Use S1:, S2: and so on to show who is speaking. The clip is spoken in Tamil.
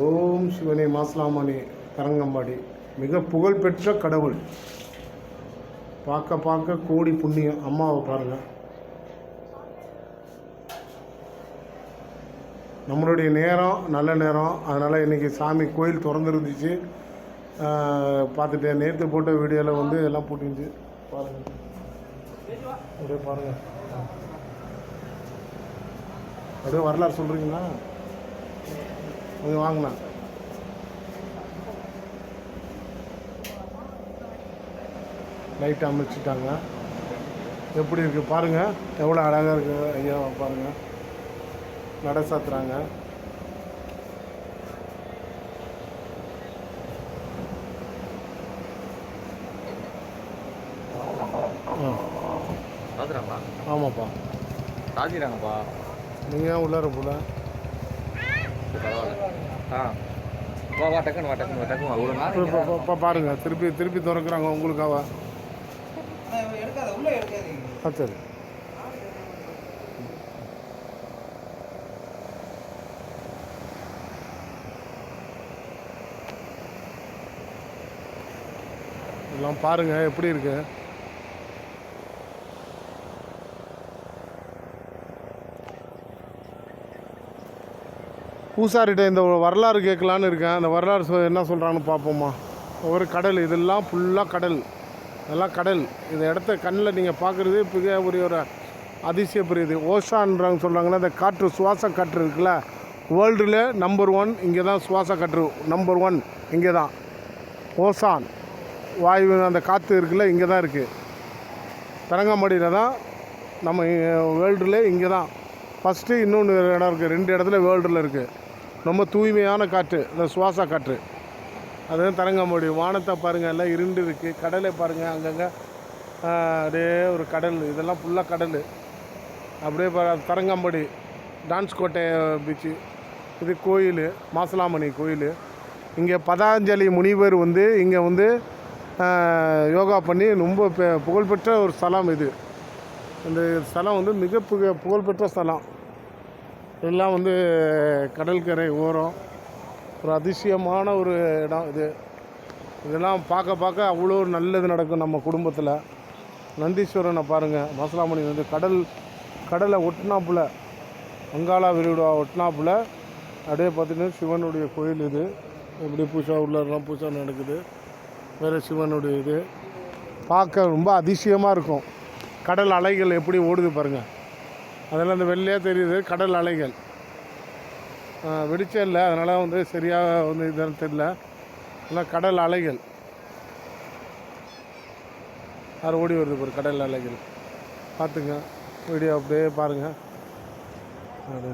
S1: ஓம் சிவனே மாசிலாமணி தரங்கம்பாடி மிக புகழ்பெற்ற கடவுள். பார்க்க பார்க்க கோடி புண்ணியம். அம்மாவை பாருங்கள். நம்மளுடைய நேரம் நல்ல நேரம், அதனால் இன்றைக்கி சாமி கோயில் திறந்துருந்துச்சு. பார்த்துட்டேன். நேற்று போட்ட வீடியோவில் வந்து எல்லாம் போட்டுருந்துச்சு. பாருங்கள், அப்படியே பாருங்கள். அப்படியே வரலாறு சொல்கிறீங்களா? கொஞ்சம் வாங்கினா லைட் அமைச்சிட்டாங்க. எப்படி இருக்குது பாருங்கள், எவ்வளோ அழகாக இருக்குது. ஐயா பாருங்கள், நடை சாத்துறாங்க. ஆமாப்பா,
S2: ராஜிராங்கப்பா.
S1: நீங்கள் ஏன் உள்ளார போல? இப்போ பாருங்கள், திருப்பி திருப்பி திறக்கிறாங்க உங்களுக்காவா? சரி. எல்லாம் பாருங்கள் எப்படி இருக்கு. பூசாரிட்ட இந்த வரலாறு கேட்கலான்னு இருக்கேன். அந்த வரலாறு என்ன சொல்கிறான்னு பார்ப்போம்மா. ஒரு கடல், இதெல்லாம் ஃபுல்லாக கடல், இதெல்லாம் கடல். இந்த இடத்த கண்ணில் நீங்கள் பார்க்குறது மிக ஒரு அதிசயப்படுது. ஓஷான்றாங்க சொல்கிறாங்கன்னா, இந்த காற்று, சுவாச காற்று இருக்குல்ல, வேர்ல்டில் நம்பர் 1 இங்கே தான். சுவாச காற்று நம்பர் 1 இங்கே தான். ஓசான் வாயு, அந்த காற்று இருக்குல்ல, இங்கே தான் இருக்குது. தரங்கம்பாடியில் தான் நம்ம வேர்ல்டில் இங்கே தான் ஃபஸ்ட்டு. இன்னொன்று இடம் இருக்குது, 2 இடத்துல வேர்ல்டில் இருக்குது. ரொம்ப தூய்மையான காற்று, இந்த சுவாச காற்று. அதுதான் தரங்கம்பாடி. வானத்தை பாருங்கள், எல்லாம் இருண்டு இருக்குது. கடலை பாருங்கள், அங்கங்கே அப்படியே ஒரு கடல். இதெல்லாம் ஃபுல்லாக கடல். அப்படியே தரங்கம்பாடி டான்ஸ் கோட்டை பீச்சு. இது கோயில், மாசிலாமணி கோயில். இங்கே பதாஞ்சலி முனிவர் வந்து இங்கே வந்து யோகா பண்ணி ரொம்ப புகழ்பெற்ற ஒரு ஸ்தலம் இது. இந்த ஸ்தலம் வந்து மிக புகழ்பெற்ற ஸ்தலம். இதெல்லாம் வந்து கடற்கரை ஓரம் ஒரு அதிசயமான ஒரு இடம் இது. இதெல்லாம் பார்க்க பார்க்க அவ்வளோ நல்லது நடக்கும் நம்ம குடும்பத்தில். நந்தீஸ்வரனை பாருங்கள், மாசிலாமணி வந்து கடலை ஒட்டினாப்புல, வங்காள விரிகுடா ஒட்டினாப்புல அப்படியே பார்த்திங்கன்னா சிவனுடைய கோயில் இது. எப்படி பூஜா உள்ளலாம் பூஜா நடக்குது. வேறு சிவனுடைய இது பார்க்க ரொம்ப அதிசயமாக இருக்கும். கடல் அலைகள் எப்படி ஓடுது பாருங்கள். அதெல்லாம் அந்த வெள்ளையாக தெரியுது கடல் அலைகள். வெடிச்சே இல்லை, அதனால் வந்து சரியாக வந்து இதுன்னு தெரியல. எல்லாம் கடல் அலைகள். அது ஓடி வருது பாரு, கடல் அலைகள். பார்த்துங்க வீடியோ அப்படியே பாருங்கள். அது